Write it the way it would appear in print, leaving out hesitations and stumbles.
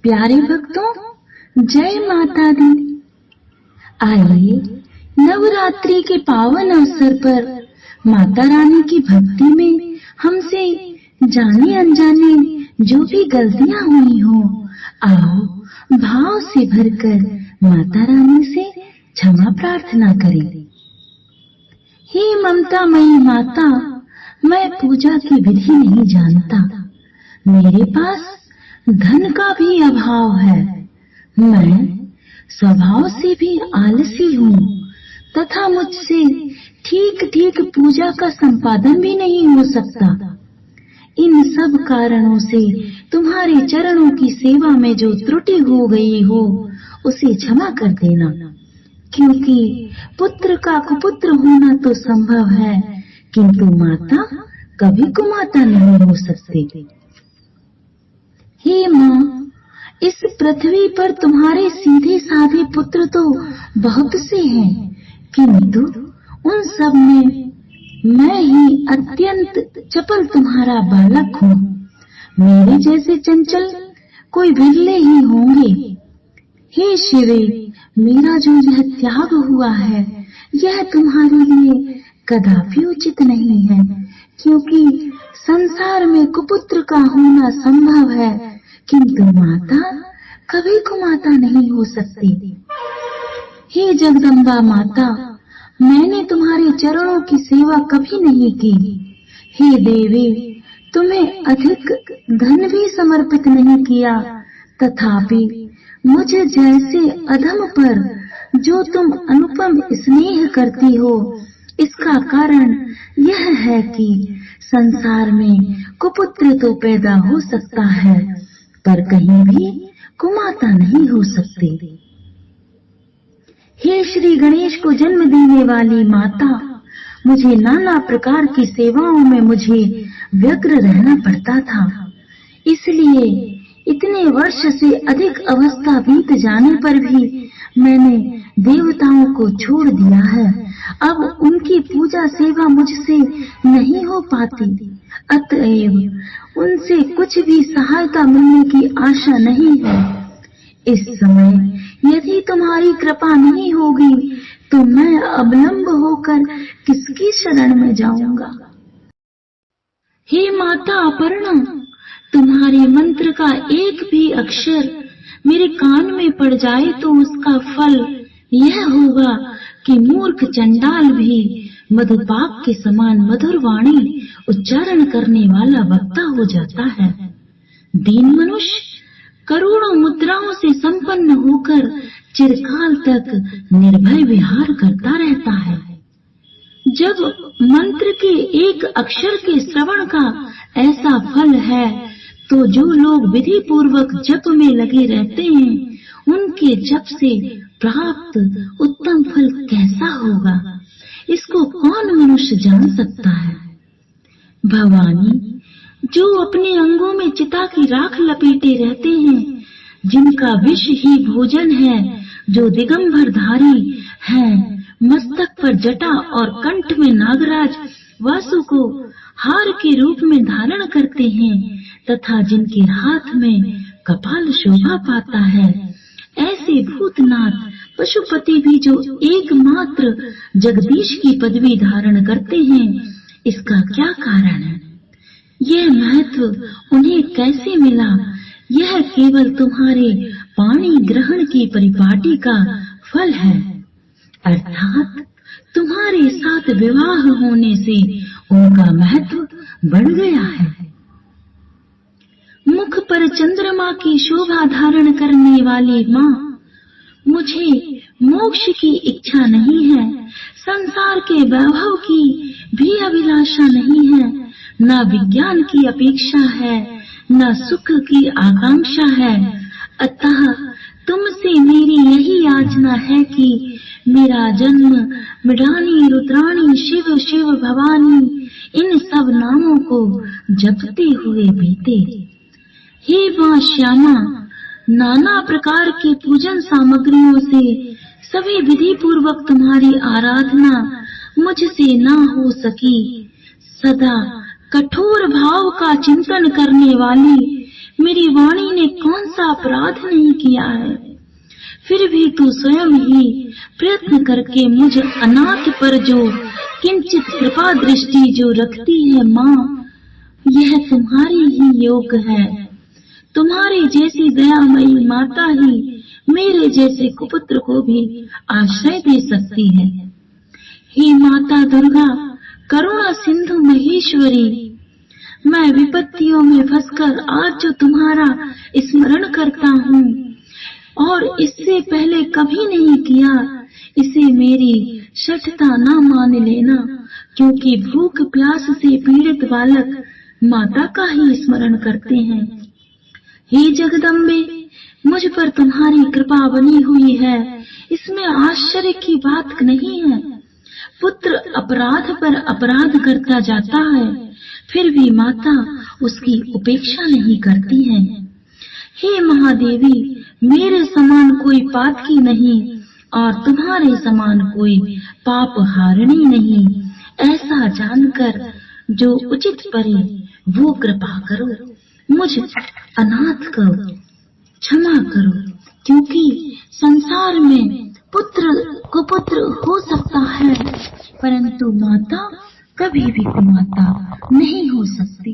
प्यारे भक्तों, जय माता दी। आइए नवरात्रि के पावन अवसर पर माता रानी की भक्ति में हमसे जाने अनजाने जो भी गलतियां हुई हो, आओ भाव से भरकर माता रानी से क्षमा प्रार्थना करें। हे ममतामयी माता, मैं पूजा की विधि नहीं जानता। मेरे पास धन का भी अभाव है। मैं स्वभाव से भी आलसी हूँ तथा मुझसे ठीक ठीक पूजा का संपादन भी नहीं हो सकता। इन सब कारणों से तुम्हारे चरणों की सेवा में जो त्रुटि हो गई हो, उसे क्षमा कर देना, क्योंकि पुत्र का कुपुत्र होना तो संभव है, किंतु माता कभी कुमाता नहीं हो सकती। हे माँ, इस पृथ्वी पर तुम्हारे सीधे साधे पुत्र तो बहुत से हैं, किंतु उन सब में मैं ही अत्यंत चपल तुम्हारा बालक हूँ। मेरे जैसे चंचल कोई बिरले ही होंगे। हे शिवे, मेरा जो यह त्याग हुआ है, यह तुम्हारे लिए कदापि उचित नहीं है, क्योंकि संसार में कुपुत्र का होना संभव है, किंतु माता कभी कुमाता नहीं हो सकती। हे जगदम्बा माता, मैंने तुम्हारे चरणों की सेवा कभी नहीं की। हे देवी, तुम्हें अधिक धन भी समर्पित नहीं किया, तथापि मुझे जैसे अधम पर जो तुम अनुपम स्नेह करती हो, इसका कारण यह है कि संसार में कुपुत्र तो पैदा हो सकता है, पर कहीं भी कुमाता नहीं हो सकती। हे श्री गणेश को जन्म देने वाली माता, मुझे नाना प्रकार की सेवाओं में मुझे व्यग्र रहना पड़ता था, इसलिए इतने वर्ष से अधिक अवस्था बीत जाने पर भी मैंने देवताओं को छोड़ दिया है। अब उनकी पूजा सेवा मुझसे नहीं हो पाती, अतएव उनसे कुछ भी सहायता मिलने की आशा नहीं है। इस समय यदि तुम्हारी कृपा नहीं होगी तो मैं अवलंब होकर किसकी शरण में जाऊंगा। हे माता अपर्णा, तुम्हारे मंत्र का एक भी अक्षर मेरे कान में पड़ जाए तो उसका फल यह होगा कि मूर्ख चंडाल भी मधुपाक के समान मधुर वाणी उच्चारण करने वाला वक्ता हो जाता है। दीन मनुष्य करोड़ों मुद्राओं से संपन्न होकर चिरकाल तक निर्भय विहार करता रहता है। जब मंत्र के एक अक्षर के श्रवण का ऐसा फल है, तो जो लोग विधि पूर्वक जप में लगे रहते हैं, उनके जप से प्राप्त उत्तम फल कैसा होगा, इसको कौन मनुष्य जान सकता है। भवानी, जो अपने अंगों में चिता की राख लपेटे रहते हैं, जिनका विष ही भोजन है, जो दिगंबर धारी हैं, मस्तक पर जटा और कंठ में नागराज वासु को हार के रूप में धारण करते हैं, तथा जिनके हाथ में कपाल शोभा पाता है, ऐसे भूतनाथ पशुपति भी जो एकमात्र जगदीश की पदवी धारण करते हैं, इसका क्या कारण है? यह महत्व उन्हें कैसे मिला? यह केवल तुम्हारे पाणी ग्रहण की परिपाटी का फल है, अर्थात तुम्हारे साथ विवाह होने से उनका महत्व बढ़ गया है। मुख पर चंद्रमा की शोभा धारण करने वाली माँ, मुझे मोक्ष की इच्छा नहीं है, संसार के वैभव की भी अभिलाषा नहीं है, न विज्ञान की अपेक्षा है, न सुख की आकांक्षा है। अतः तुमसे मेरी यही याचना है कि मेरा जन्म मृडानी, रुद्राणी, शिव शिव, भवानी इन सब नामों को जपते हुए बीते। हे माँ श्यामा, नाना प्रकार की पूजन सामग्रियों से सभी विधि पूर्वक तुम्हारी आराधना मुझसे ना हो सकी। सदा कठोर भाव का चिंतन करने वाली मेरी वाणी ने कौन सा अपराध नहीं किया है, फिर भी तू स्वयं ही प्रयत्न करके मुझ अनाथ पर जो किंचित कृपा दृष्टि जो रखती है माँ, यह तुम्हारी ही योग है। तुम्हारी जैसी दयामयी माता ही मेरे जैसे कुपुत्र को भी आश्रय दे सकती है। हे माता दुर्गा, करुणा सिंधु महेश्वरी, मैं विपत्तियों में फंसकर आज जो तुम्हारा स्मरण करता हूँ और इससे पहले कभी नहीं किया, इसे मेरी शठता न मान लेना, क्योंकि भूख प्यास से पीड़ित बालक माता का ही स्मरण करते हैं। हे जगदम्बे, मुझ पर तुम्हारी कृपा बनी हुई है, इसमें आश्चर्य की बात नहीं है। पुत्र अपराध पर अपराध करता जाता है, फिर भी माता उसकी उपेक्षा नहीं करती है। हे महादेवी, मेरे समान कोई पातकी नहीं और तुम्हारे समान कोई पाप हारिणी नहीं, ऐसा जानकर जो उचित परे वो कृपा करो, मुझ अनाथ को क्षमा करो, क्योंकि संसार में पुत्र कुपुत्र हो सकता है, परंतु माता कभी भी कुमाता नहीं हो सकती।